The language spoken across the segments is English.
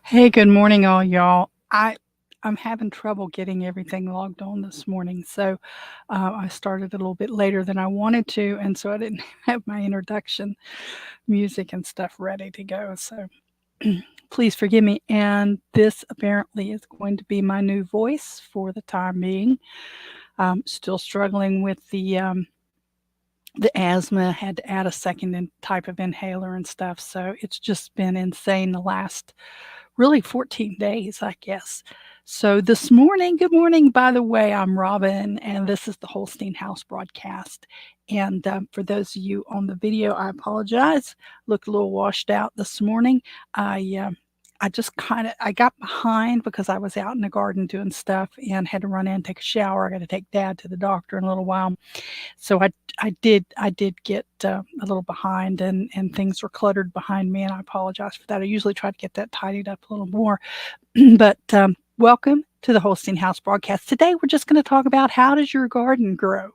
Hey, good morning, all y'all. I'm having trouble getting everything logged on this morning, so I started a little bit later than I wanted to, and so I didn't have my introduction music and stuff ready to go. So please forgive me. And this apparently is going to be my new voice for the time being. Still struggling with the asthma. Had to add a second type of inhaler and stuff, so it's just been insane the last really 14 days, I guess. So this morning, good morning, by the way, I'm Robin, and this is the Holstein House broadcast. And for those of you on the video, I apologize. Looked a little washed out this morning. I uh, I just I got behind because I was out in the garden doing stuff and had to run in and take a shower. I got to take Dad to the doctor in a little while, so I did get a little behind, and things were cluttered behind me, and I apologize for that. I usually try to get that tidied up a little more. But welcome to the Holstein House broadcast. Today we're just going to talk about how does your garden grow.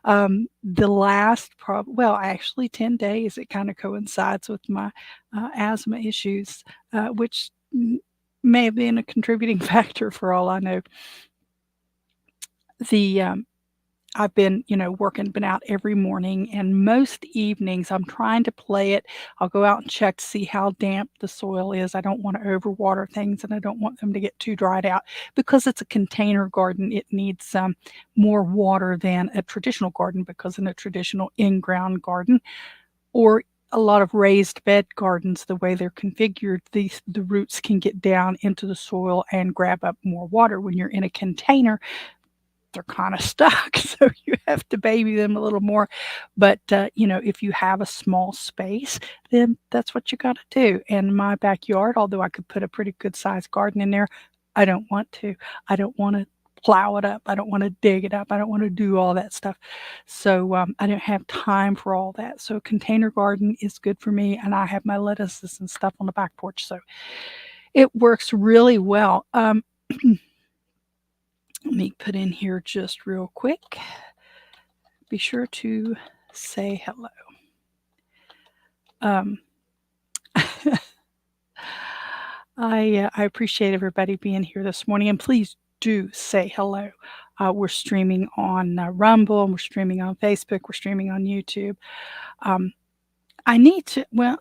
The last well, actually 10 days, it kind of coincides with my asthma issues, which may have been a contributing factor for all I know. The I've been, been out every morning, and most evenings I'm trying to play it. I'll go out and check to see how damp the soil is. I don't want to overwater things, and I don't want them to get too dried out because it's a container garden. It needs more water than a traditional garden, because in a traditional in-ground garden or a lot of raised bed gardens, the way they're configured, the roots can get down into the soil and grab up more water. When you're in a container, they're kind of stuck, so you have to baby them a little more. But if you have a small space, then that's what you got to do. And my backyard, although I could put a pretty good sized garden in there, I don't want to. I don't want to plow it up. I don't want to dig it up. I don't want to do all that stuff. So I don't have time for all that. So container garden is good for me, and I have my lettuces and stuff on the back porch, so it works really well. Let me put in here just real quick. Be sure to say hello. Um, I appreciate everybody being here this morning, and please do say hello. We're streaming on Rumble, and we're streaming on Facebook, we're streaming on YouTube. I need to, well,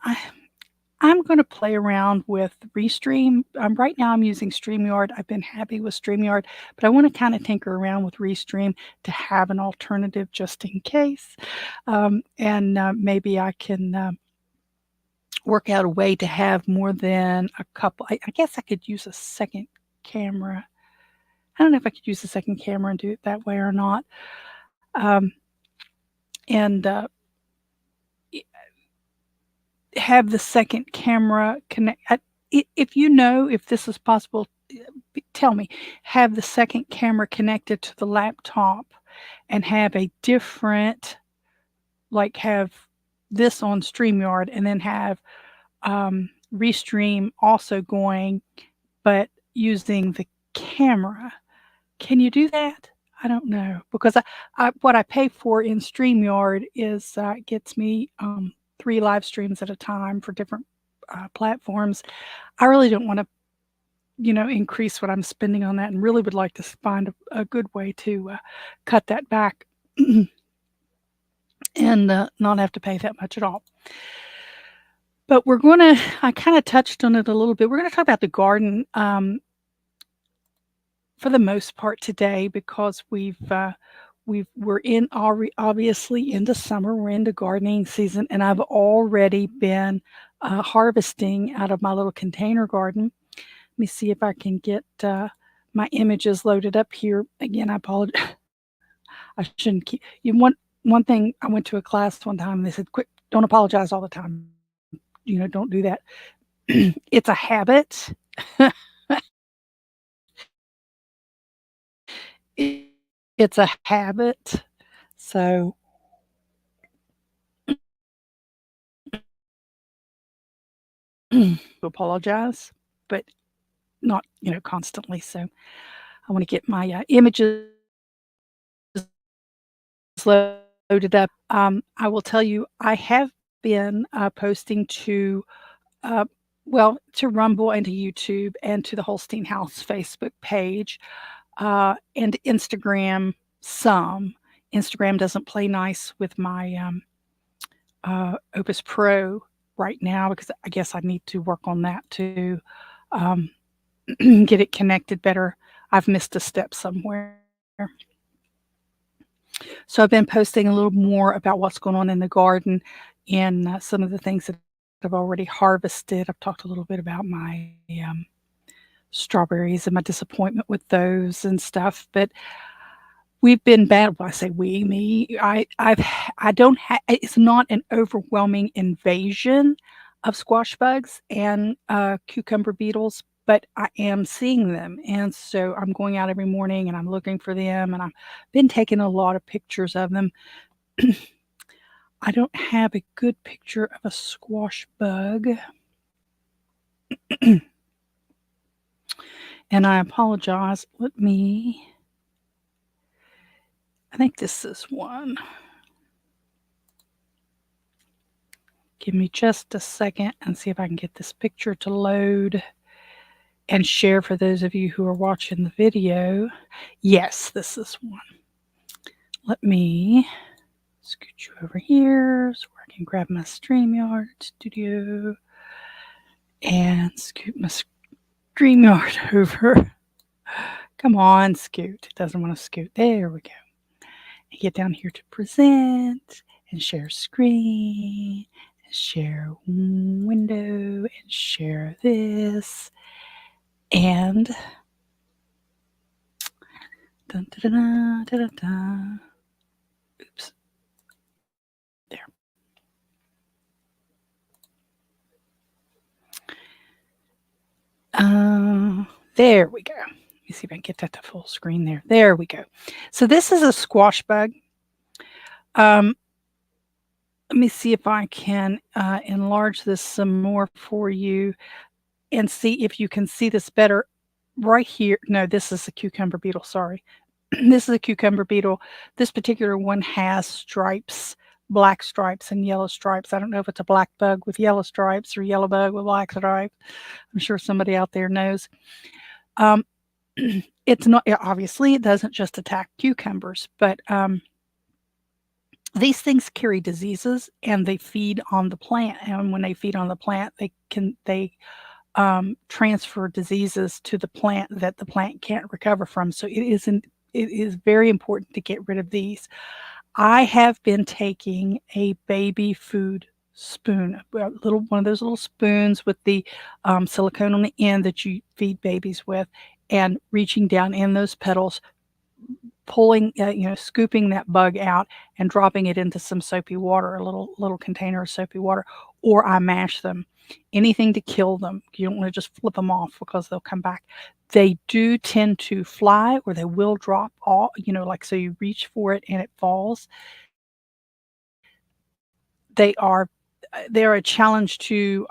I'm going to play around with Restream. Right now, I'm using StreamYard. I've been happy with StreamYard, but I want to kind of tinker around with Restream to have an alternative just in case. And maybe I can work out a way to have more than a couple. I guess I could use a second camera. I don't know if I could use a second camera and do it that way or not. Um, and have the second camera connect. If you know if this is possible, tell me. Have the second camera connected to the laptop and have a different, like have this on StreamYard and then have Restream also going, but using the camera. Can you do that? I don't know, because what I pay for in StreamYard is gets me 3 live streams at a time for different platforms. I really don't want to, increase what I'm spending on that, and really would like to find a good way to cut that back and not have to pay that much at all. But I kind of touched on it a little bit. We're going to talk about the garden for the most part today, because we're in obviously into summer. We're into gardening season, and I've already been harvesting out of my little container garden. Let me see if I can get my images loaded up here. Again, I apologize. I shouldn't keep you. One thing, I went to a class one time and they said, "Quick, don't apologize all the time. Don't do that." It's a habit. It's a habit. So apologize, but not, constantly. So I want to get my images loaded up. I will tell you, I have been posting to well, to Rumble and to YouTube and to the Holstein House Facebook page, and Instagram some. Instagram doesn't play nice with my Opus Pro right now because I guess I need to work on that to um, get it connected better. I've missed a step somewhere. So I've been posting a little more about what's going on in the garden and some of the things that I've already harvested. I've talked a little bit about my strawberries and my disappointment with those and stuff. But we've been bad. Well, I say we, me. I don't have. It's not an overwhelming invasion of squash bugs and cucumber beetles, but I am seeing them, and so I'm going out every morning and I'm looking for them, and I've been taking a lot of pictures of them. I don't have a good picture of a squash bug, and I apologize. Let me. I think this is one. Give me just a second and see if I can get this picture to load and share for those of you who are watching the video. Yes, this is one. Let me scoot you over here so I can grab my StreamYard studio and scoot my StreamYard over. Come on, scoot. It doesn't want to scoot. There we go. And get down here to present and share screen and share window and share this and dun, da, da, da, da, da. Oops. There. There we go. Let me see if I can get that to full screen there. There we go. So this is a squash bug. Let me see if I can enlarge this some more for you and see if you can see this better right here. No, this is a cucumber beetle. Sorry. This is a cucumber beetle. This particular one has stripes, black stripes and yellow stripes. I don't know if it's a black bug with yellow stripes or yellow bug with black stripes. I'm sure somebody out there knows. It's not, obviously, it doesn't just attack cucumbers, but these things carry diseases and they feed on the plant. And when they feed on the plant, they transfer diseases to the plant that the plant can't recover from. So it is very important to get rid of these. I have been taking a baby food spoon, a little one of those little spoons with the silicone on the end that you feed babies with, and reaching down in those petals, pulling, scooping that bug out and dropping it into some soapy water, a little container of soapy water, or I mash them. Anything to kill them. You don't want to just flip them off because they'll come back. They do tend to fly, or they will drop off. Like so, you reach for it and it falls. They are they're a challenge to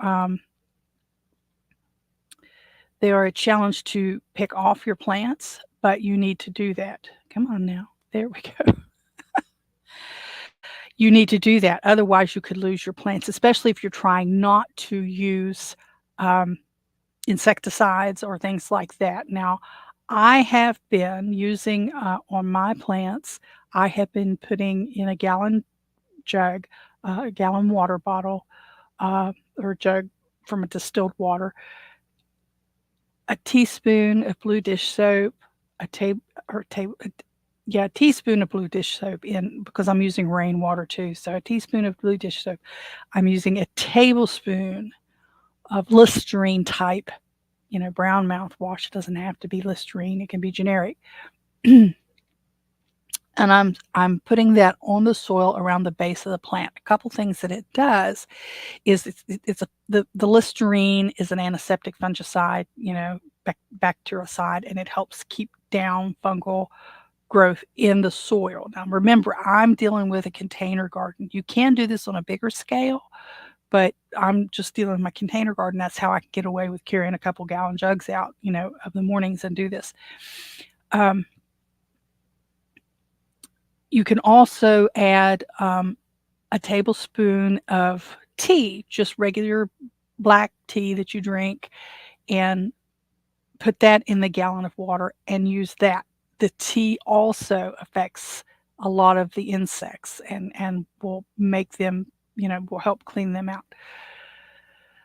they are a challenge to pick off your plants, but you need to do that. Come on now. There we go. You need to do that. Otherwise, you could lose your plants, especially if you're trying not to use um, insecticides or things like that. Now, I have been using on my plants, I have been putting in a gallon jug, a gallon water bottle, or jug from a distilled water, a teaspoon of blue dish soap, a table or table yeah, a teaspoon of blue dish soap in because I'm using rainwater too. So a teaspoon of blue dish soap. I'm using a tablespoon of Listerine type, brown mouthwash. It doesn't have to be Listerine. It can be generic. And I'm putting that on the soil around the base of the plant. A couple things that it does is the Listerine is an antiseptic fungicide, bactericide, and it helps keep down fungal growth in the soil. Now, remember, I'm dealing with a container garden. You can do this on a bigger scale, but I'm just dealing with my container garden. That's how I can get away with carrying a couple gallon jugs out, of the mornings and do this. You can also add a tablespoon of tea, just regular black tea that you drink and put that in the gallon of water and use that. The tea also affects a lot of the insects and will make them, will help clean them out.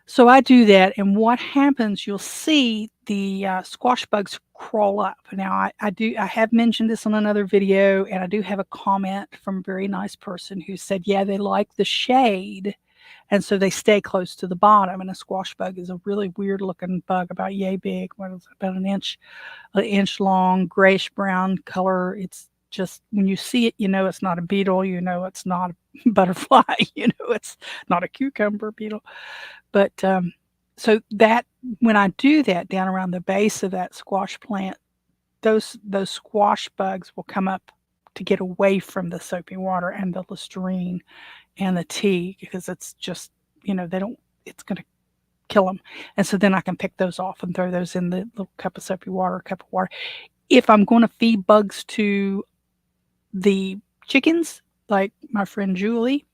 So I do that, and what happens, you'll see the squash bugs crawl up. Now I have mentioned this on another video, and I do have a comment from a very nice person who said, yeah, they like the shade, and so they stay close to the bottom. And a squash bug is a really weird looking bug, about yay big. What is it, about an inch long, grayish brown color. It's just, when you see it, you know it's not a beetle. You know it's not a butterfly. You know it's not a cucumber beetle. But so that, when I do that down around the base of that squash plant, those squash bugs will come up to get away from the soapy water and the Listerine and the tea, because it's just, they don't, it's going to kill them. And so then I can pick those off and throw those in the little cup of soapy water, cup of water. If I'm going to feed bugs to the chickens, like my friend Julie,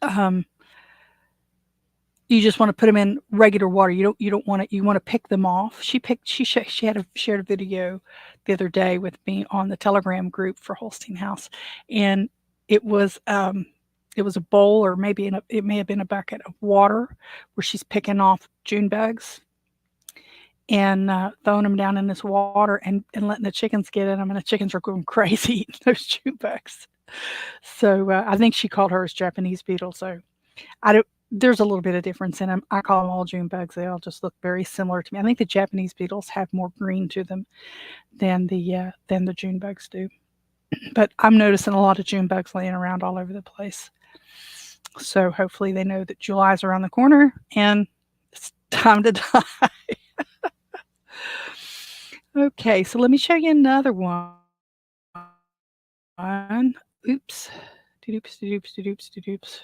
um, you just want to put them in regular water. You don't want to, you want to pick them off. She shared a video the other day with me on the Telegram group for Holstein House, and it was um it was a bowl, or maybe it may have been a bucket of water, where she's picking off June bugs and throwing them down in this water, and letting the chickens get in them, and the chickens are going crazy eating those June bugs. So I think she called hers Japanese beetles. So I don't. There's a little bit of difference in them. I call them all June bugs. They all just look very similar to me. I think the Japanese beetles have more green to them than the June bugs do. But I'm noticing a lot of June bugs laying around all over the place. So hopefully they know that July's around the corner and it's time to die. Okay, so let me show you another one. Oops. Doops, doops, doops, doops, doops.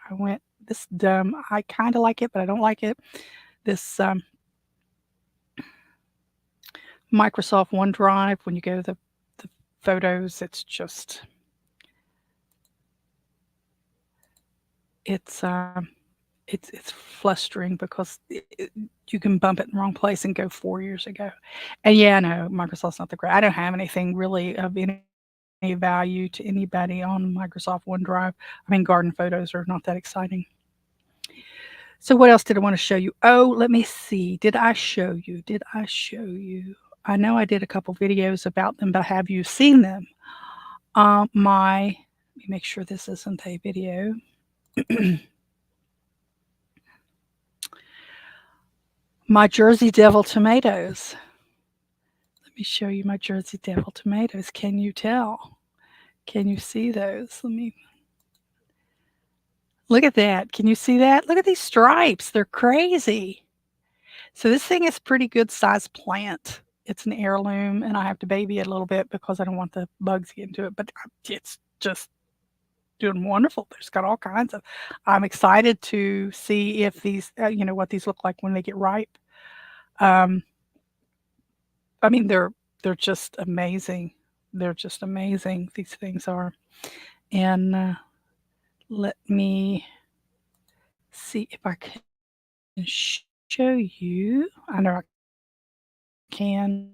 I went this dumb. I kind of like it, but I don't like it. This Microsoft OneDrive, when you go to the photos, it's um, it's flustering, because you can bump it in the wrong place and go 4 years ago. And yeah, I know Microsoft's not the great. I don't have anything really of any value to anybody on Microsoft OneDrive. I mean, garden photos are not that exciting. So what else did I want to show you? Oh, let me see. Did I show you? Did I show you? I know I did a couple videos about them, but have you seen them? Let me make sure this isn't a video. My Jersey Devil tomatoes. Let me show you my Jersey Devil tomatoes. Can you tell? Can you see those? Let me look at that. Can you see that? Look at these stripes. They're crazy. So this thing is pretty good sized plant. It's an heirloom, and I have to baby it a little bit because I don't want the bugs to get into it. But it's just doing wonderful. There's got all kinds of. I'm excited to see if these, what these look like when they get ripe. Um, I mean, they're just amazing. They're just amazing. These things are. And let me see if I can show you. I know I can.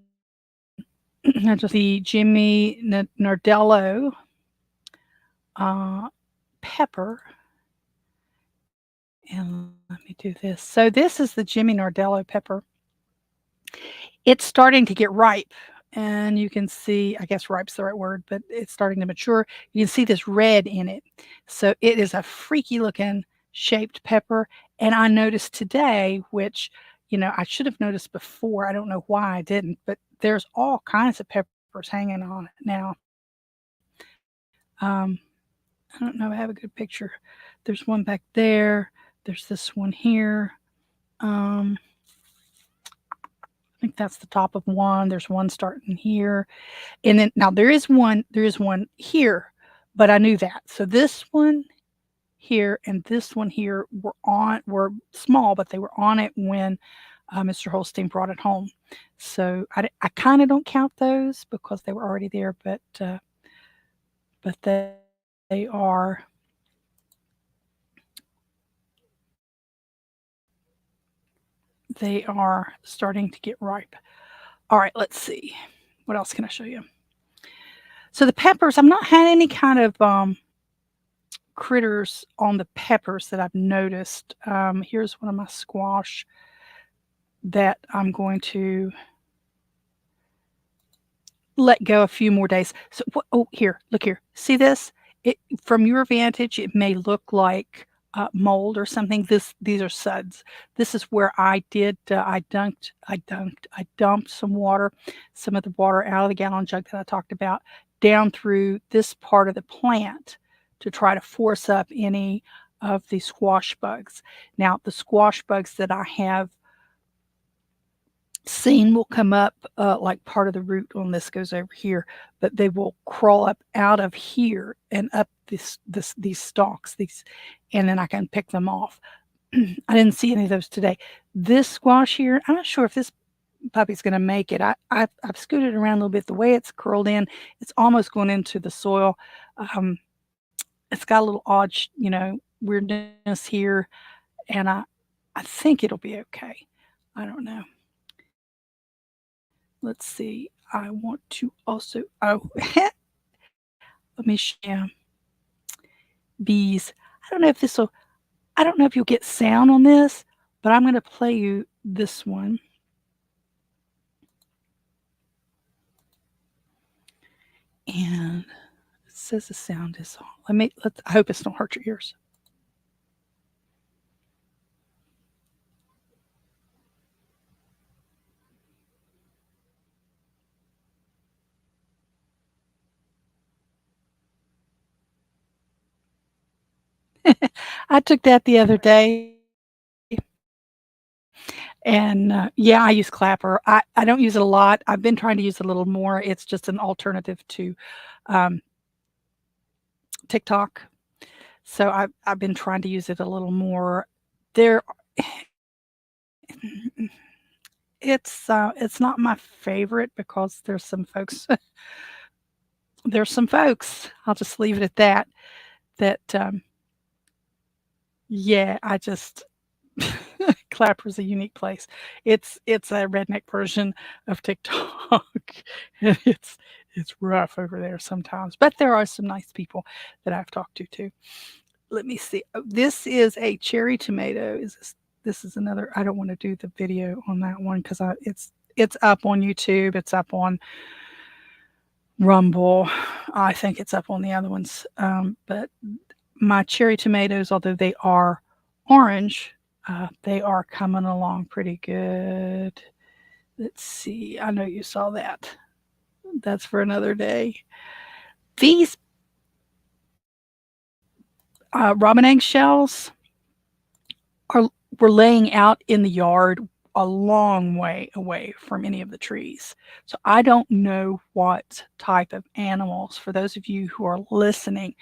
Just the Jimmy Nardello pepper. And let me do this. So this is the Jimmy Nardello pepper. It's starting to get ripe, and you can see, I guess ripe's the right word, but it's starting to mature. You can see this red in it. So it is a freaky looking shaped pepper. And I noticed today, which, I should have noticed before. I don't know why I didn't, but there's all kinds of peppers hanging on it now. Um, I don't know. I have a good picture. There's one back there. There's this one here. I think that's the top of one. There's one starting here. And then now there is one here, but I knew that. So this one here and this one here were small, but they were on it when Mr. Holstein brought it home. So I kind of don't count those because they were already there, but they are they are starting to get ripe. All right, let's see. What else can I show you? So the peppers, I've not had any kind of critters on the peppers that I've noticed. Here's one of my squash that I'm going to let go a few more days. So, oh, here, look here. See this? It from your vantage, it may look like mold or something. These are suds. This is where I did. I dumped some water, some of the water out of the gallon jug that I talked about, down through this part of the plant to try to force up any of the squash bugs. Now, the squash bugs that I have seen will come up, like part of the root on this goes over here, but they will crawl up out of here and up these stalks, and then I can pick them off. I didn't see any of those today. This squash here, I'm not sure if this puppy's going to make it. I've scooted around a little bit. The way it's curled in, it's almost going into the soil. It's got a little odd, weirdness here, and I think it'll be okay. I don't know. Let's see. I want to also, oh, let me share bees. I don't know if this will, I don't know if you'll get sound on this, but I'm going to play you this one. And it says the sound is on. I hope it's don't hurt your ears. I took that the other day. And yeah, I use Clapper. I don't use it a lot. I've been trying to use it a little more. It's just an alternative to um, TikTok. So I've been trying to use it a little more. There, it's not my favorite because there's some folks. I'll just leave it at that. That yeah, I just Clapper's a unique place. It's a redneck version of TikTok, and it's rough over there sometimes. But there are some nice people that I've talked to too. Let me see. Oh, this is a cherry tomato. This is another. I don't want to do the video on that one because it's up on YouTube. It's up on Rumble. I think it's up on the other ones. But my cherry tomatoes, although they are orange, they are coming along pretty good. Let's see. I know you saw that. That's for another day. These robin egg shells were laying out in the yard a long way away from any of the trees. So I don't know what type of animals. For those of you who are listening,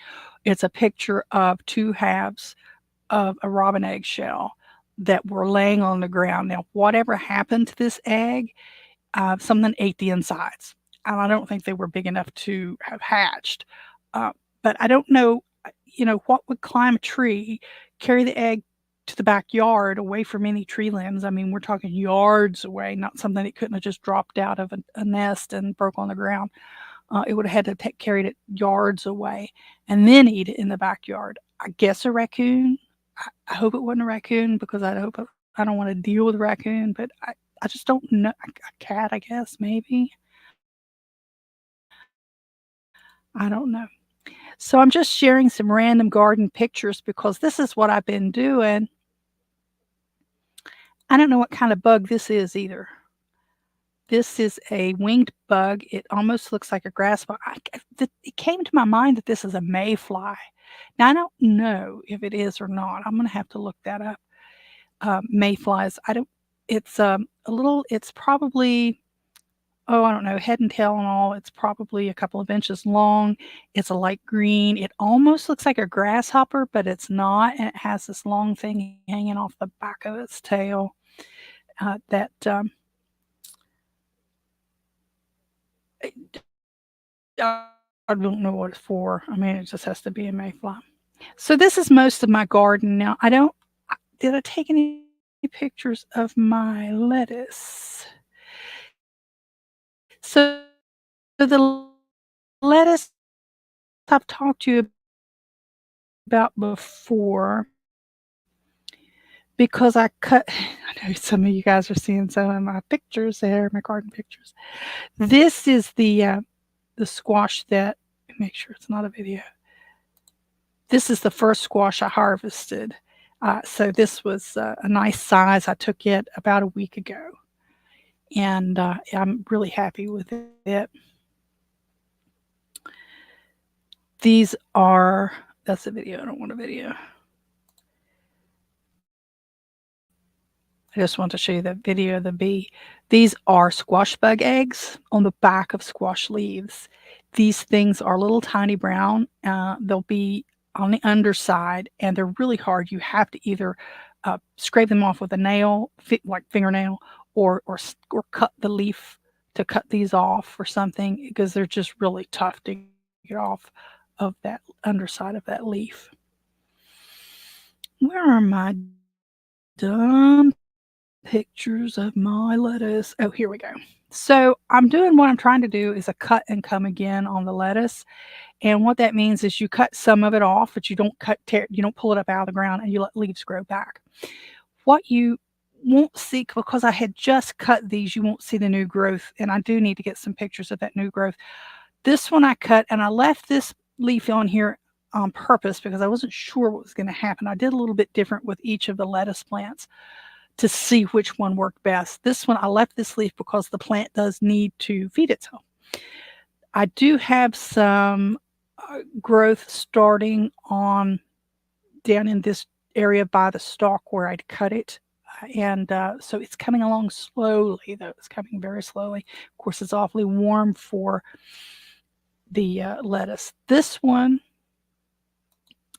it's a picture of two halves of a robin egg shell that were laying on the ground. Now, whatever happened to this egg, something ate the insides. And I don't think they were big enough to have hatched. Uh, but I don't know, what would climb a tree, carry the egg to the backyard away from any tree limbs. I mean, we're talking yards away, not something that couldn't have just dropped out of a nest and broke on the ground. It would have had to carried it yards away and then eat it in the backyard. I guess a raccoon. I hope it wasn't a raccoon because I don't want to deal with a raccoon, but I just don't know. A cat, I guess, maybe. I don't know. So I'm just sharing some random garden pictures because this is what I've been doing. I don't know what kind of bug this is either. This is a winged bug. It almost looks like a grasshopper. It came to my mind that this is a mayfly. Now, I don't know if it is or not. I'm going to have to look that up. Mayflies. I don't. It's a little. It's probably. Oh, I don't know. Head and tail and all. It's probably a couple of inches long. It's a light green. It almost looks like a grasshopper, but it's not. And it has this long thing hanging off the back of its tail. That I don't know what it's for. I mean, it just has to be a mayfly. So this is most of my garden now. Did I take any pictures of my lettuce. So the lettuce I've talked to you about before because I cut I know some of you guys are seeing some of my pictures there, my garden pictures. This is the squash that make sure it's not a video. This is the first squash I harvested. So this was a nice size. I took it about a week ago, and I'm really happy with it. These are that's a video. I don't want a video. I just want to show you the video of the bee. These are squash bug eggs on the back of squash leaves. These things are little tiny brown. They'll be on the underside, and they're really hard. You have to either scrape them off with a nail, like fingernail, or cut the leaf to cut these off or something because they're just really tough to get off of that underside of that leaf. Where are my dumb pictures of my lettuce? Oh, here we go. So I'm doing what I'm trying to do is a cut and come again on the lettuce. And what that means is you cut some of it off, but you don't you don't pull it up out of the ground and you let leaves grow back. What you won't see, because I had just cut these, you won't see the new growth. And I do need to get some pictures of that new growth. This one I cut and I left this leaf on here on purpose because I wasn't sure what was going to happen. I did a little bit different with each of the lettuce plants to see which one worked best. This one, I left this leaf because the plant does need to feed itself. I do have some growth starting on down in this area by the stalk where I'd cut it. And so it's coming along slowly, though. It's coming very slowly. Of course, it's awfully warm for the lettuce. This one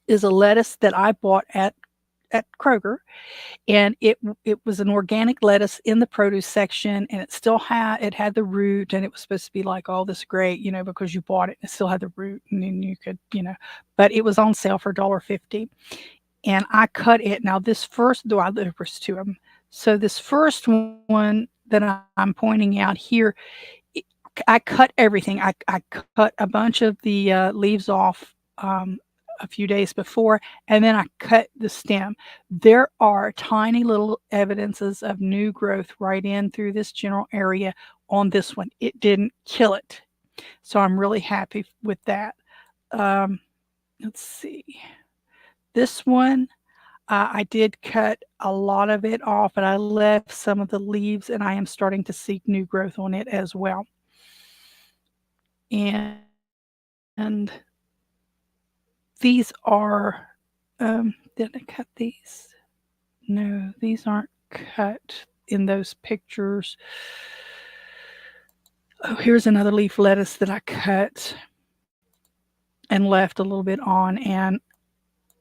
is a lettuce that I bought at Kroger, and it was an organic lettuce in the produce section, and it had the root, and it was supposed to be like, "Oh, this is great," because you bought it and it still had the root, and then you could, but it was on sale for $1.50, and I cut it. Now this first, there was two of them. So this first one that I'm pointing out here, I cut everything. I cut a bunch of the leaves off a few days before, and then I cut the stem. There are tiny little evidences of new growth right in through this general area on this one. It didn't kill it. So I'm really happy with that. Let's see. This one, I did cut a lot of it off, but I left some of the leaves, and I am starting to see new growth on it as well. And these are, did I cut these? No, these aren't cut in those pictures. Oh, here's another leaf lettuce that I cut and left a little bit on, and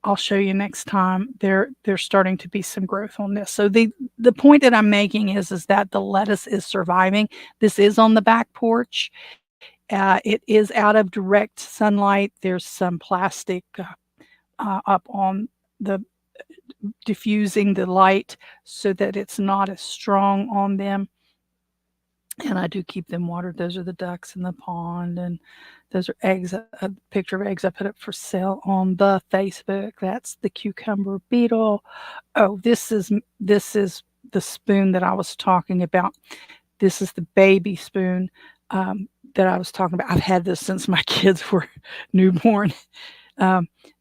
I'll show you next time. There's starting to be some growth on this. So the point that I'm making is that the lettuce is surviving. This is on the back porch. It is out of direct sunlight. There's some plastic up on the diffusing the light so that it's not as strong on them. And I do keep them watered. Those are the ducks in the pond, and those are eggs. A picture of eggs I put up for sale on the Facebook. That's the cucumber beetle. Oh, this is the spoon that I was talking about. This is the baby spoon that I was talking about. I've had this since my kids were newborn.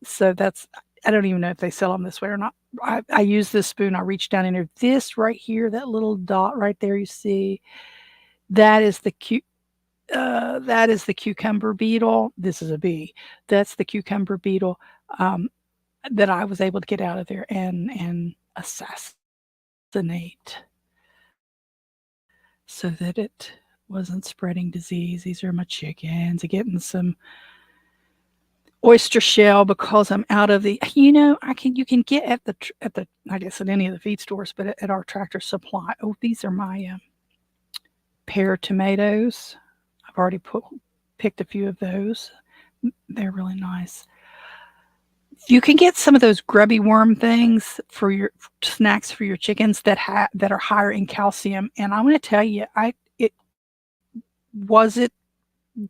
So I don't even know if they sell them this way or not. I use this spoon. I reach down in there. This right here, that little dot right there, you see, that is the cucumber beetle. This is a bee. That's the cucumber beetle that I was able to get out of there and assassinate so that it wasn't spreading disease. These are my chickens. Getting some oyster shell because I'm out of the. You can get at the I guess at any of the feed stores, but at our Tractor Supply. Oh, these are my pear tomatoes. I've already picked a few of those. They're really nice. You can get some of those grubby worm things for your snacks for your chickens that are higher in calcium, and I'm gonna tell you, I it was it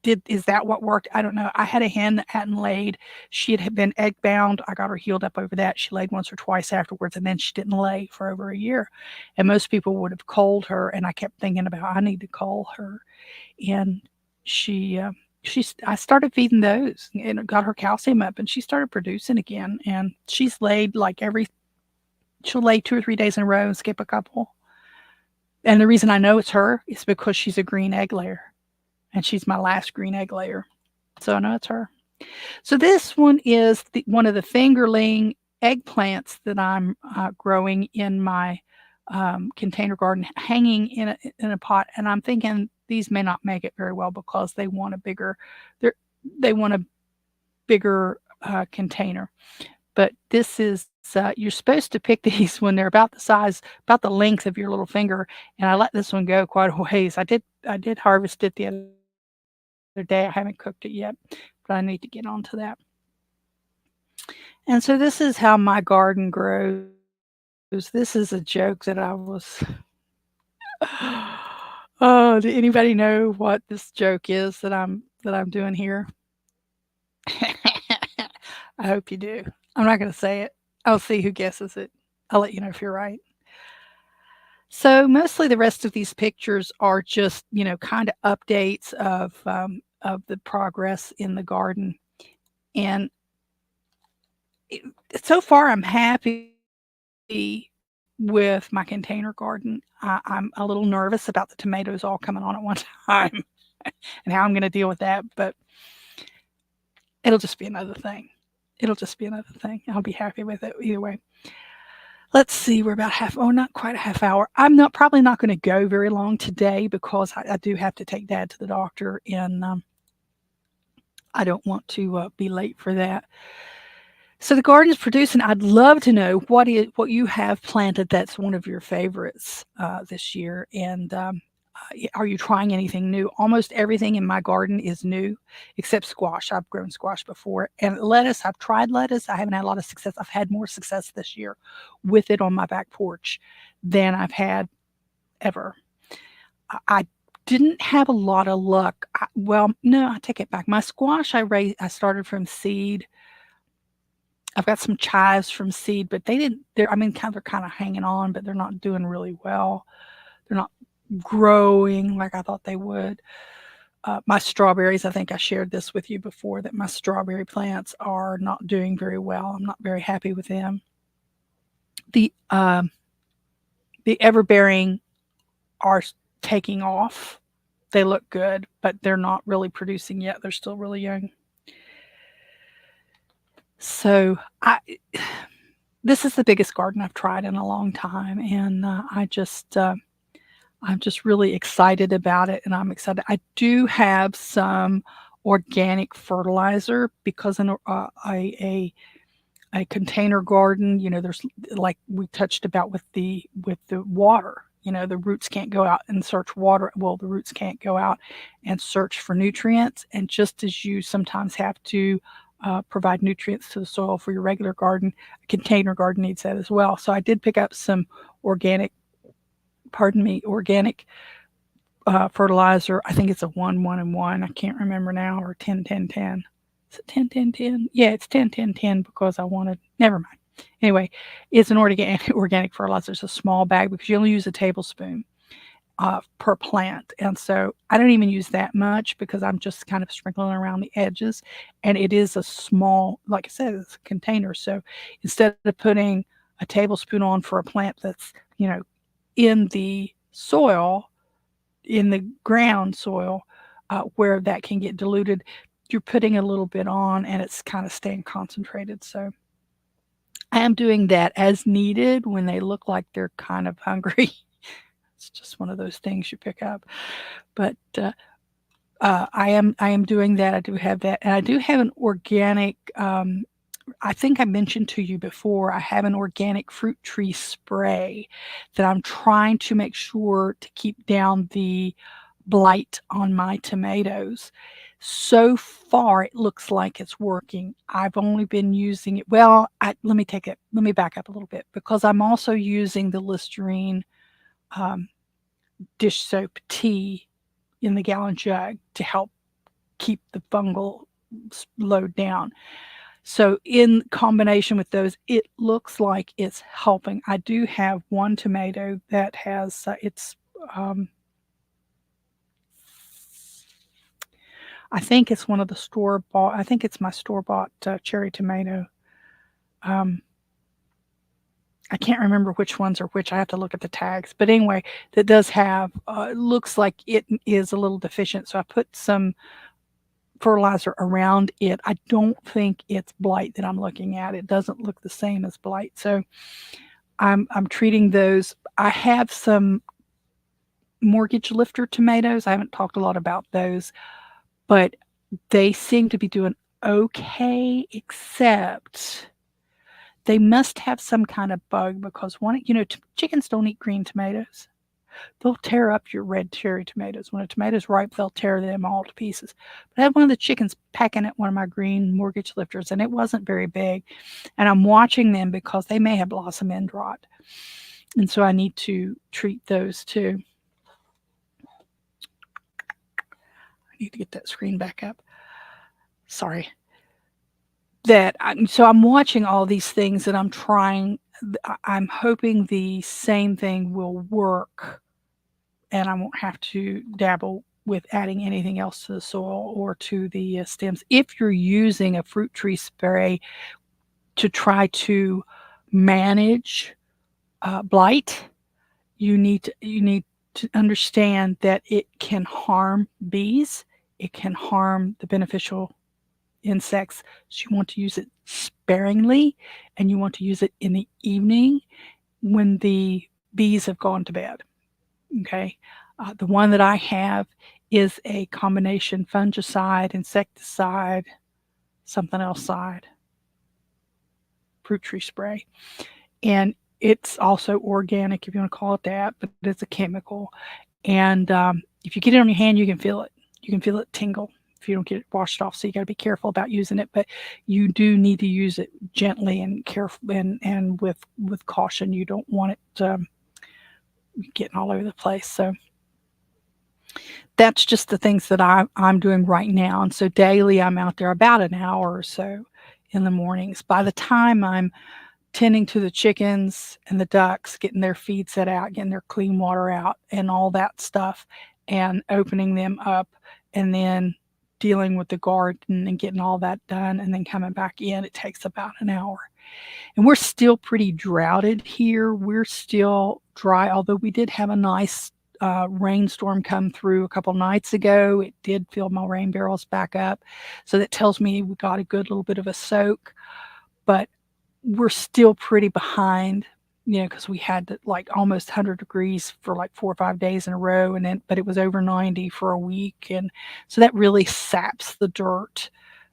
did is that what worked? I don't know. I had a hen that hadn't laid. She had been egg bound. I got her healed up over that. She laid once or twice afterwards, and then she didn't lay for over a year. And most people would have culled her, and I kept thinking about I need to cull her. And she, I started feeding those, and it got her calcium up, and she started producing again. And she's laid like she'll lay 2 or 3 days in a row and skip a couple. And the reason I know it's her is because she's a green egg layer, and she's my last green egg layer. So I know it's her. So this one is one of the fingerling eggplants that I'm growing in my container garden, hanging in a pot. And I'm thinking these may not make it very well because they want a bigger container. But this is you're supposed to pick these when they're about the size, about the length of your little finger. And I let this one go quite a ways. I did harvest it the other day. I haven't cooked it yet, but I need to get onto that. And so this is how my garden grows. This is a joke that I was Oh, do anybody know what this joke is that I'm doing here? I hope you do. I'm not gonna say it. I'll see who guesses it. I'll let you know if you're right. So mostly the rest of these pictures are just, kind of updates of the progress in the garden. And it, so far, I'm happy with my container garden. I'm a little nervous about the tomatoes all coming on at one time and how I'm going to deal with that, but it'll just be another thing. It'll just be another thing. I'll be happy with it either way. Let's see, we're about not quite a half hour. I'm not probably not going to go very long today because I do have to take Dad to the doctor, and I don't want to be late for that. So the garden is producing. I'd love to know what you have planted that's one of your favorites this year, and are you trying anything new? Almost everything in my garden is new, except squash. I've grown squash before, and lettuce. I've tried lettuce. I haven't had a lot of success. I've had more success this year with it on my back porch than I've had ever. I didn't have a lot of luck. Well, no, I take it back. My squash I started from seed. I've got some chives from seed, but they didn't. They're kind of hanging on, but they're not doing really well. They're not growing like I thought they would. My strawberries, I think I shared this with you before, that my strawberry plants are not doing very well. I'm not very happy with them. The the everbearing are taking off. They look good, but they're not really producing yet. They're still really young. So this is the biggest garden I've tried in a long time, and I'm just really excited about it, and I'm excited. I do have some organic fertilizer because in a container garden, there's like we touched about with the water. The roots can't go out and search water. Well, the roots can't go out and search for nutrients. And just as you sometimes have to provide nutrients to the soil for your regular garden, a container garden needs that as well. So I did pick up some organic, organic fertilizer. I think it's a 1, 1, and 1. I can't remember now, or 10, 10, 10. Is it 10, 10, 10? Yeah, it's 10, 10, 10 because I wanted, never mind. Anyway, it's an organic fertilizer. It's a small bag because you only use a tablespoon per plant. And so I don't even use that much because I'm just kind of sprinkling around the edges. And it is a small, like I said, it's a container. So instead of putting a tablespoon on for a plant that's, in the soil, in the ground soil, where that can get diluted, you're putting a little bit on and it's kind of staying concentrated. So I am doing that as needed when they look like they're kind of hungry. It's just one of those things you pick up. But I am doing that. I do have that, and I do have an organic. I think I mentioned to you before. I have an organic fruit tree spray that I'm trying to make sure to keep down the blight on my tomatoes. So far, it looks like it's working. I've only been using it. Well, let me back up a little bit because I'm also using the Listerine um, dish soap tea in the gallon jug to help keep the fungal load down. So, in combination with those, it looks like it's helping. I do have one tomato that has um, I think it's one of the store bought. I think it's my store bought cherry tomato. Um, I can't remember which ones are which. I have to look at the tags. But anyway, that does have. It looks like it is a little deficient. So I put some fertilizer around it. I don't think it's blight that I'm looking at. It doesn't look the same as blight. So I'm treating those. I have some mortgage lifter tomatoes. I haven't talked a lot about those, but they seem to be doing okay, except they must have some kind of bug because chickens don't eat green tomatoes. They'll tear up your red cherry tomatoes. When a tomato's ripe, they'll tear them all to pieces. But I had one of the chickens pecking at one of my green mortgage lifters, and it wasn't very big. And I'm watching them because they may have blossom end rot. And so I need to treat those too. I need to get that screen back up. Sorry. So I'm watching all these things and I'm hoping the same thing will work and I won't have to dabble with adding anything else to the soil or to the stems. If you're using a fruit tree spray to try to manage blight, you need to understand that it can harm bees. It can harm the beneficial insects. So you want to use it sparingly, and you want to use it in the evening when the bees have gone to bed. Okay. The one that I have is a combination fungicide, insecticide, something else side, fruit tree spray. And it's also organic, if you want to call it that, but it's a chemical. And if you get it on your hand, you can feel it. You can feel it tingle if you don't get it washed off. So you got to be careful about using it, but you do need to use it gently and careful and with caution. You don't want it getting all over the place. So that's just the things that I'm doing right now. And so daily I'm out there about an hour or so in the mornings. By the time I'm tending to the chickens and the ducks, getting their feed set out, getting their clean water out and all that stuff, and opening them up, and then dealing with the garden and getting all that done, and then coming back in, it takes about an hour. And we're still pretty droughted here. We're still dry, although we did have a nice rainstorm come through a couple nights ago. It did fill my rain barrels back up. So that tells me we got a good little bit of a soak. But we're still pretty behind, because we had like almost 100 degrees for like 4 or 5 days in a row, but it was over 90 for a week, and so that really saps the dirt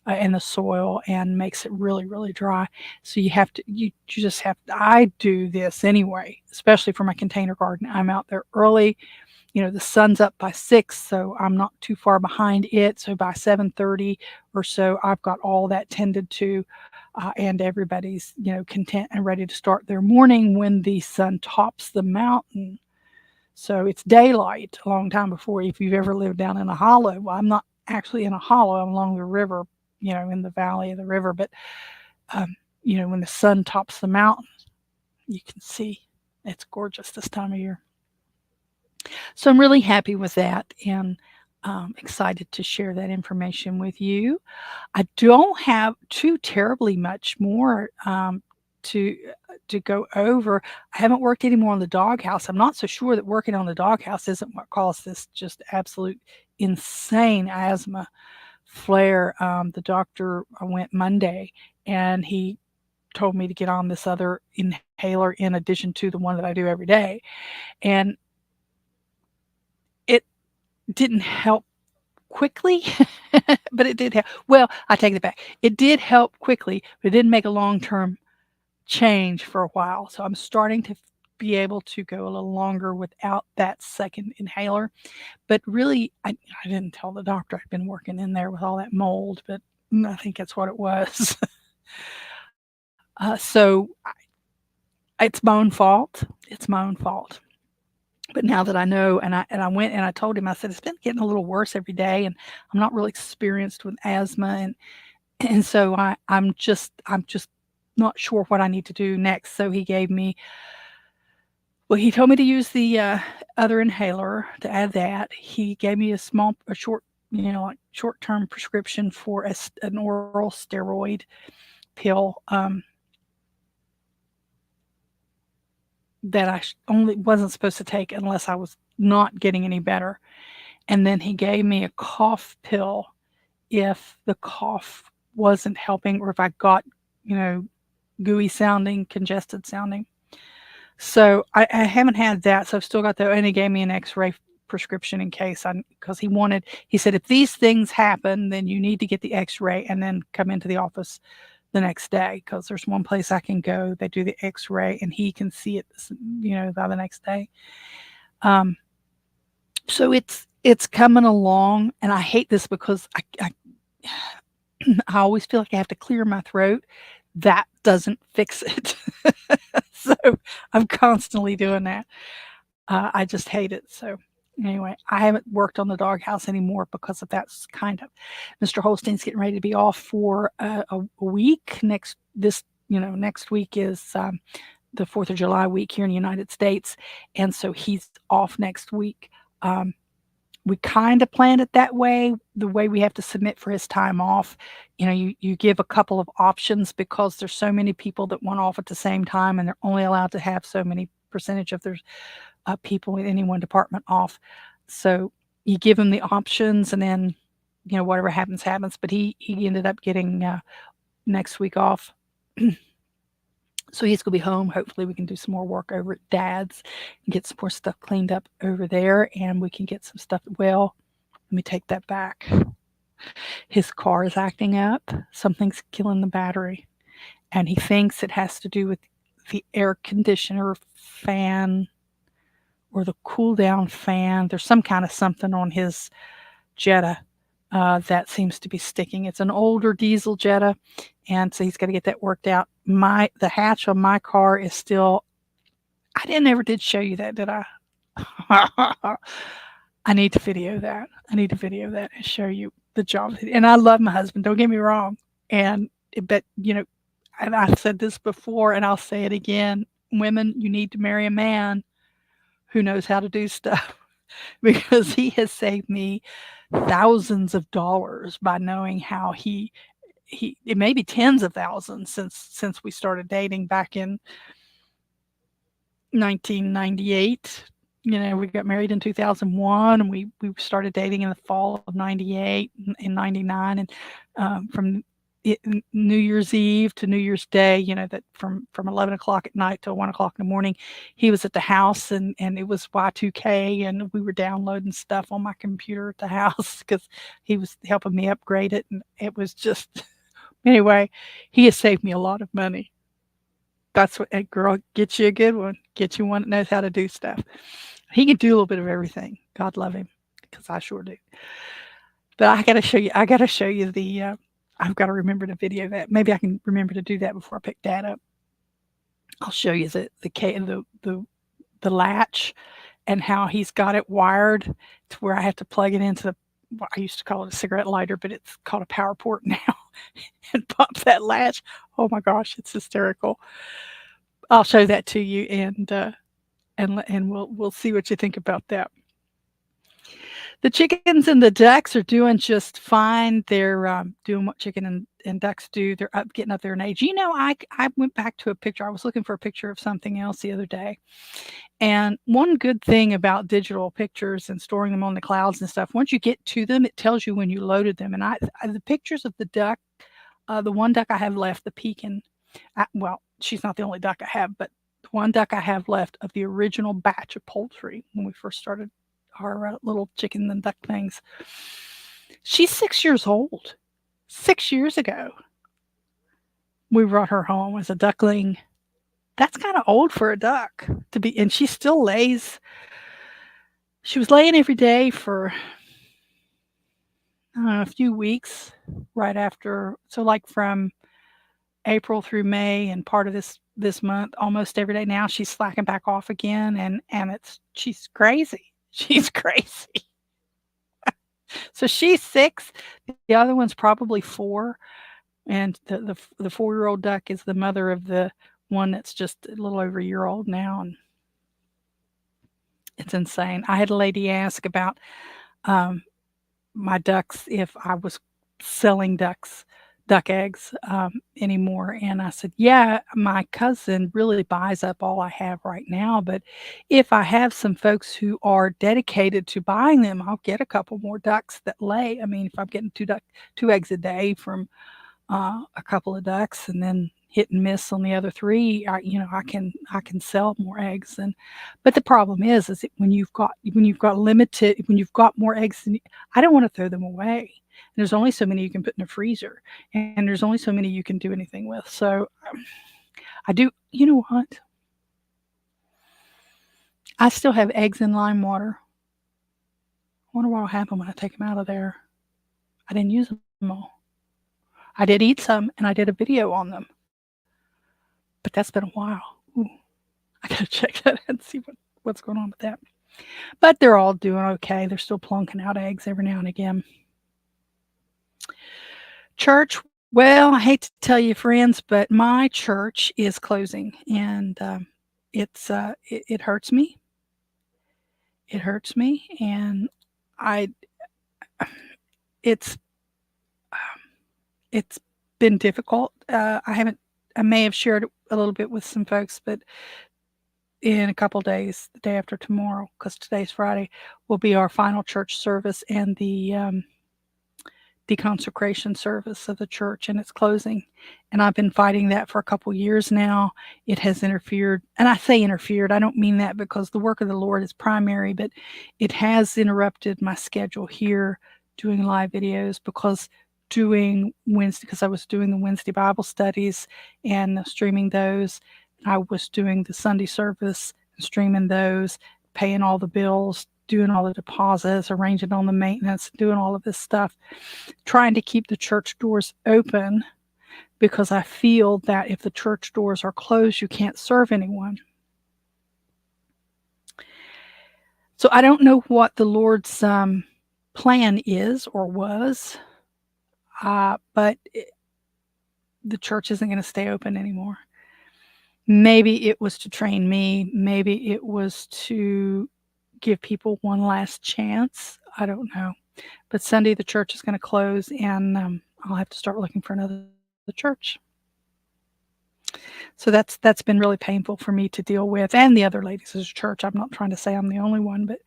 in the soil and makes it really, really dry. So you just have to. I do this anyway, especially for my container garden. I'm out there early. The sun's up by 6, so I'm not too far behind it. So by 7:30 or so, I've got all that tended to. And everybody's content and ready to start their morning when the sun tops the mountain. So it's daylight a long time before, if you've ever lived down in a hollow. Well, I'm not actually in a hollow, I'm along the river, in the valley of the river, but when the sun tops the mountain, you can see it's gorgeous this time of year. So I'm really happy with that, and excited to share that information with you. I don't have too terribly much more to go over. I haven't worked any more on the doghouse. I'm not so sure that working on the doghouse isn't what caused this just absolute insane asthma flare. The doctor, I went Monday, and he told me to get on this other inhaler in addition to the one that I do every day. And it didn't help quickly, but it did help. Well, I take it back. It did help quickly, but it didn't make a long-term change for a while. So I'm starting to be able to go a little longer without that second inhaler. But really, I didn't tell the doctor I'd been working in there with all that mold, but I think that's what it was. So it's my own fault. It's my own fault. But now that I know, and I went and I told him, I said, it's been getting a little worse every day, and I'm not really experienced with asthma, and so I'm just not sure what I need to do next. So he gave me, well, he told me to use the other inhaler to add that. He gave me a short, like short term prescription for an oral steroid pill that I only wasn't supposed to take unless I was not getting any better. And then he gave me a cough pill if the cough wasn't helping or if I got, you know, gooey sounding, congested sounding. So I haven't had that. So I've still got that. And he gave me an x-ray prescription in case because he said, if these things happen, then you need to get the x-ray and then come into the office the next day because there's one place I can go. They do the x-ray and he can see it, by the next day. So it's coming along, and I hate this because I always feel like I have to clear my throat. That doesn't fix it. So I'm constantly doing that. I just hate it. So anyway, I haven't worked on the doghouse anymore because of that kind of. Mr. Holstein's getting ready to be off for a week. Next week is the 4th of July week here in the United States, and so he's off next week. We kind of planned it that way, the way we have to submit for his time off. You give a couple of options because there's so many people that want off at the same time, and they're only allowed to have so many percentage of their people in any one department off. So you give him the options, and then whatever happens happens. But he ended up getting next week off. So he's going to be home. Hopefully we can do some more work over at Dad's and get some more stuff cleaned up over there, and we can get some stuff. Well, let me take that back. His car is acting up. Something's killing the battery, and he thinks it has to do with the air conditioner fan or the cool down fan. There's some kind of something on his Jetta that seems to be sticking. It's an older diesel Jetta, and so he's got to get that worked out. The hatch on my car is still. I never did show you that, did I? I need to video that. And show you the job. And I love my husband. Don't get me wrong. And and I've said this before, and I'll say it again. Women, you need to marry a man who knows how to do stuff because he has saved me thousands of dollars by knowing how it may be tens of thousands since we started dating back in 1998. We got married in 2001, and we started dating in the fall of 98 and 99, and from New Year's Eve to New Year's Day, that from 11 o'clock at night till 1 o'clock in the morning, he was at the house, and it was Y2K, and we were downloading stuff on my computer at the house because he was helping me upgrade it, and it was just anyway, he has saved me a lot of money. That's what a girl, get you a good one. Get you one that knows how to do stuff. He can do a little bit of everything. God love him, because I sure do. But I got to show you the. I've got to remember to video that. Maybe I can remember to do that before I pick Dad up. I'll show you the latch and how he's got it wired to where I have to plug it into I used to call it a cigarette lighter, but it's called a power port now, and pop that latch. Oh my gosh, it's hysterical. I'll show that to you, and we'll see what you think about that. The chickens and the ducks are doing just fine. They're doing what chicken and ducks do. They're getting up there in age. I went back to a picture. I was looking for a picture of something else the other day. And one good thing about digital pictures and storing them on the clouds and stuff, once you get to them, it tells you when you loaded them. And the pictures of the duck, the one duck I have left, the pekin, well, she's not the only duck I have, but the one duck I have left of the original batch of poultry when we first started our little chicken and duck things. She's 6 years old. 6 years ago, we brought her home as a duckling. that's kinda old for a duck to be, and she still lays. She was laying every day for, a few weeks right after, so, like, from April through May and part of this month, almost every day now, she's slacking back off again, and it's she's crazy. She's crazy. So she's 6, the other one's probably 4, and the 4-year-old duck is the mother of the one that's just a little over a year old now, and it's insane. I had a lady ask about, um, my ducks, if I was selling duck eggs, anymore, and I said, "Yeah, my cousin really buys up all I have right now, but if I have some folks who are dedicated to buying them, I'll get a couple more ducks that lay." I mean, if I'm getting 2 eggs a day from, a couple of ducks and then hit and miss on the other 3, I can sell more eggs, and but the problem is that when you've got more eggs than I don't wanna throw them away. There's only so many you can put in a freezer, and there's only so many you can do anything with, so, I do you know what? I still have eggs in lime water. I wonder what'll happen when I take them out of there. I didn't use them all. I did eat some, and I did a video on them, but that's been a while. Ooh, I gotta check that and see what's going on with that. But they're all doing okay. They're still plunking out eggs every now and again. Church, well, I hate to tell you, friends, but my church is closing, and it hurts me. It hurts me, and I it's it's been difficult. I may have shared it a little bit with some folks, but in a couple days, the day after tomorrow, because today's Friday, will be our final church service and the deconsecration service of the church, and it's closing. And I've been fighting that for a couple years now. It has interfered, and I say interfered, I don't mean that because the work of the Lord is primary, but it has interrupted my schedule here doing live videos because I was doing the Wednesday Bible studies and streaming those. I was doing the Sunday service and streaming those, paying all the bills, doing all the deposits, arranging all the maintenance, doing all of this stuff, trying to keep the church doors open because I feel that if the church doors are closed, you can't serve anyone. So I don't know what the Lord's plan is or was, but the church isn't going to stay open anymore. Maybe it was to train me. Maybe it was to give people one last chance. I don't know. But Sunday, the church is going to close, and I'll have to start looking for another church. So that's been really painful for me to deal with, and the other ladies at church. I'm not trying to say I'm the only one, but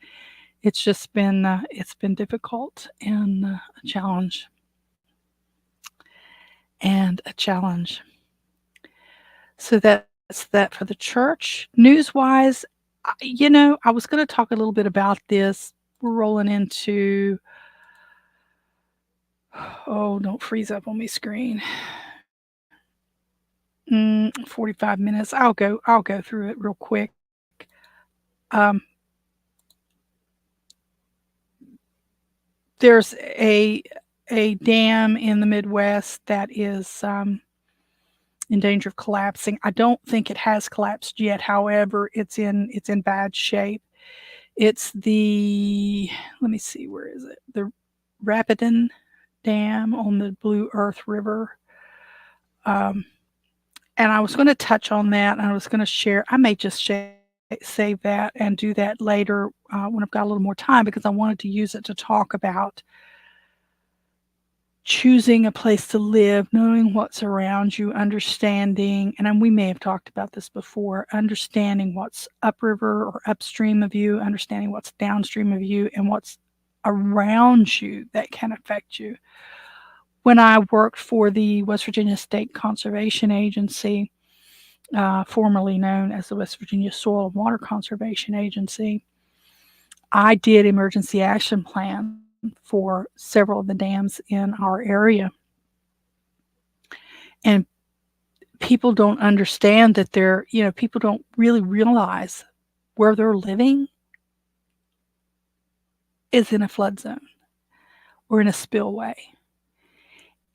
it's been difficult and a challenge, and a challenge. So that's that for the church. News-wise, I was gonna talk a little bit about this. We're rolling into oh, don't freeze up on me screen. 45 minutes. I'll go through it real quick. Um, there's a dam in the Midwest that is, in danger of collapsing. I don't think it has collapsed yet, however, it's in bad shape. It's the let me see, where is it? The Rapidan Dam on the Blue Earth River. Um, and I was gonna touch on that, and I was gonna share I may just save that and do that later, when I've got a little more time because I wanted to use it to talk about choosing a place to live, knowing what's around you, understanding, and we may have talked about this before, understanding what's upriver or upstream of you, understanding what's downstream of you, and what's around you that can affect you. When I worked for the West Virginia State Conservation Agency, formerly known as the West Virginia Soil and Water Conservation Agency, I did emergency action plan for several of the dams in our area. And people don't understand that people don't really realize where they're living is in a flood zone or in a spillway.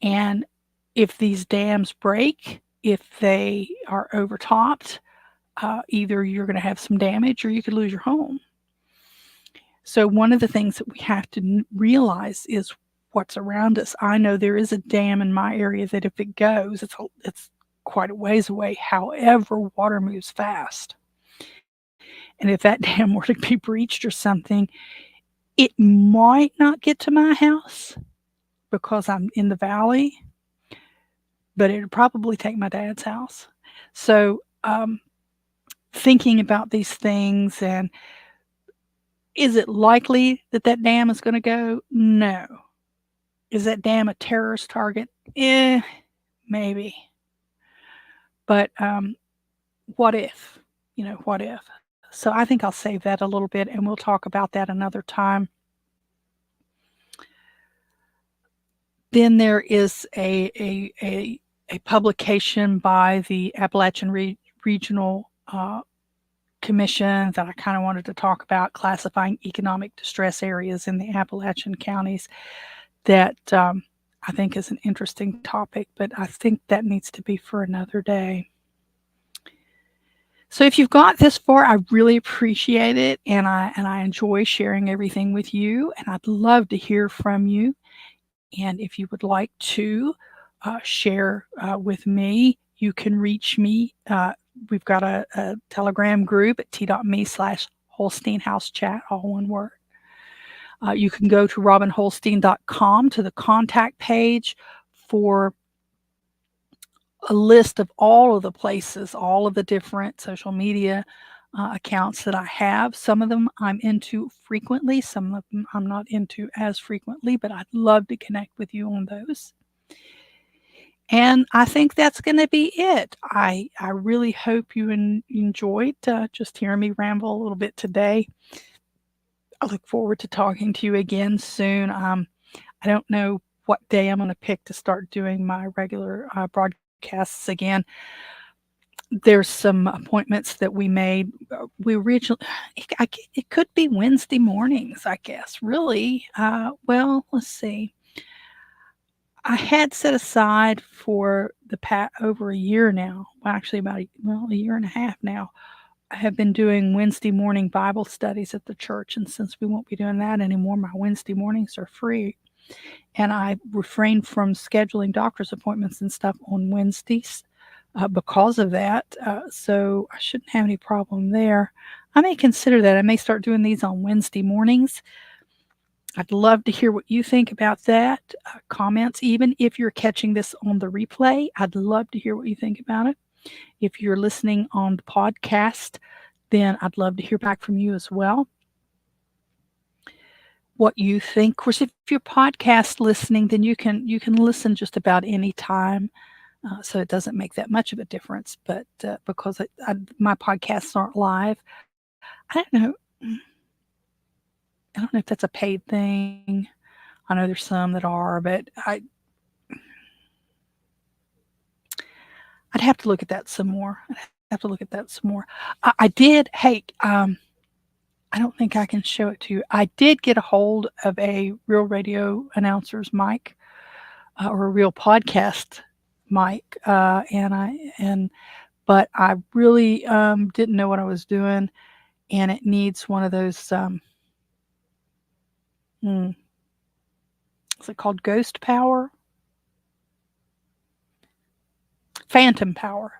And if these dams break, if they are overtopped, either you're going to have some damage or you could lose your home. So, one of the things that we have to realize is what's around us. I know there is a dam in my area that if it goes, it's quite a ways away. However, water moves fast. And if that dam were to be breached or something, it might not get to my house because I'm in the valley, but it would probably take my dad's house. So, thinking about these things, and is it likely that that dam is going to go? No. Is that dam a terrorist target? Maybe. But what if? What if? So I think I'll save that a little bit and we'll talk about that another time. Then there is a publication by the Appalachian Regional Commission that I kind of wanted to talk about, classifying economic distress areas in the Appalachian counties, that I think is an interesting topic, but I think that needs to be for another day. So if you've got this far, I really appreciate it, and I enjoy sharing everything with you, and I'd love to hear from you. And if you would like to share with me, you can reach me. We've got a Telegram group at t.me/Holstein House Chat, all one word. You can go to robinholstein.com to the contact page for a list of all of the places, all of the different social media accounts that I have. Some of them I'm into frequently, some of them I'm not into as frequently, but I'd love to connect with you on those. And I think that's going to be it. I really hope you enjoyed just hearing me ramble a little bit today. I look forward to talking to you again soon. I don't know what day I'm going to pick to start doing my regular broadcasts again. There's some appointments that we made. We originally, it could be Wednesday mornings, I guess. Really, well, let's see. I had set aside for over a year now. Well, actually, about a year and a half now. I have been doing Wednesday morning Bible studies at the church, and since we won't be doing that anymore, my Wednesday mornings are free. And I refrained from scheduling doctor's appointments and stuff on Wednesdays because of that. So I shouldn't have any problem there. I may consider that. I may start doing these on Wednesday mornings. I'd love to hear what you think about that. Comments, even if you're catching this on the replay, I'd love to hear what you think about it. If you're listening on the podcast, then I'd love to hear back from you as well. What you think. Of course, if you're podcast listening, then you can listen just about any time. So it doesn't make that much of a difference. But because my podcasts aren't live, I don't know. I don't know if that's a paid thing. I know there's some that are, but I'd have to look at that some more. I did. Hey, I don't think I can show it to you. I did get a hold of a real radio announcer's mic or a real podcast mic, but I really didn't know what I was doing, and it needs one of those. Is it called Ghost Power? Phantom Power.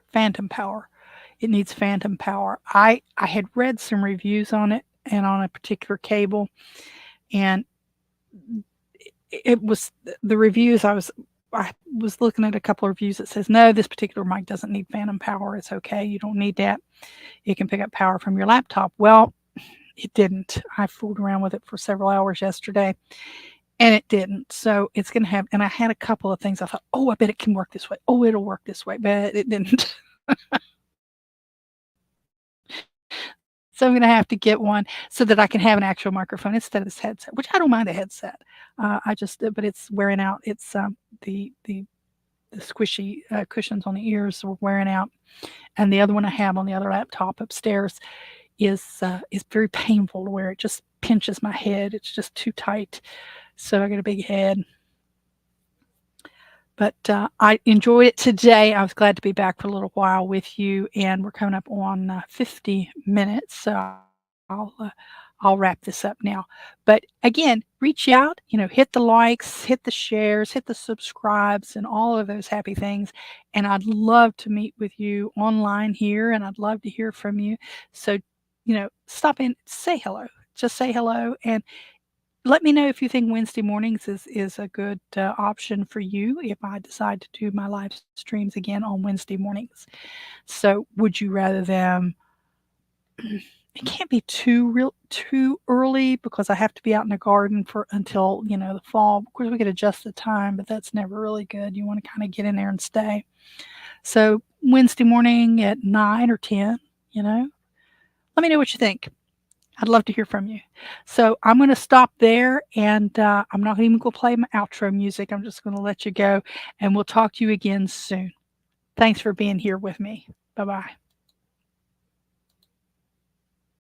It needs phantom power. I had read some reviews on it and on a particular cable, and it was the reviews. I was looking at a couple of reviews that says, no, this particular mic doesn't need phantom power. It's okay. You don't need that. It can pick up power from your laptop. Well, it didn't. I fooled around with it for several hours yesterday, and it didn't. So it's going to have, and I had a couple of things. I thought, oh, I bet it can work this way. Oh, it'll work this way, but it didn't. So I'm going to have to get one so that I can have an actual microphone instead of this headset, which I don't mind a headset. But it's wearing out. It's the the squishy cushions on the ears were wearing out, and the other one I have on the other laptop upstairs is very painful to wear. It just pinches my head. It's just too tight. So I got a big head. But I enjoyed it today. I was glad to be back for a little while with you, and we're coming up on 50 minutes. So I'll wrap this up now. But again, reach out, hit the likes, hit the shares, hit the subscribes, and all of those happy things. And I'd love to meet with you online here, and I'd love to hear from you. So, stop in, say hello. Just say hello, and let me know if you think Wednesday mornings is a good option for you if I decide to do my live streams again on Wednesday mornings. So, would you rather them? It can't be too early because I have to be out in the garden for until the fall. Of course, we could adjust the time, but that's never really good. You want to kind of get in there and stay. So Wednesday morning at 9 or 10. Let me know what you think. I'd love to hear from you. So I'm going to stop there, and I'm not even going to play my outro music. I'm just going to let you go, and we'll talk to you again soon. Thanks for being here with me. Bye bye.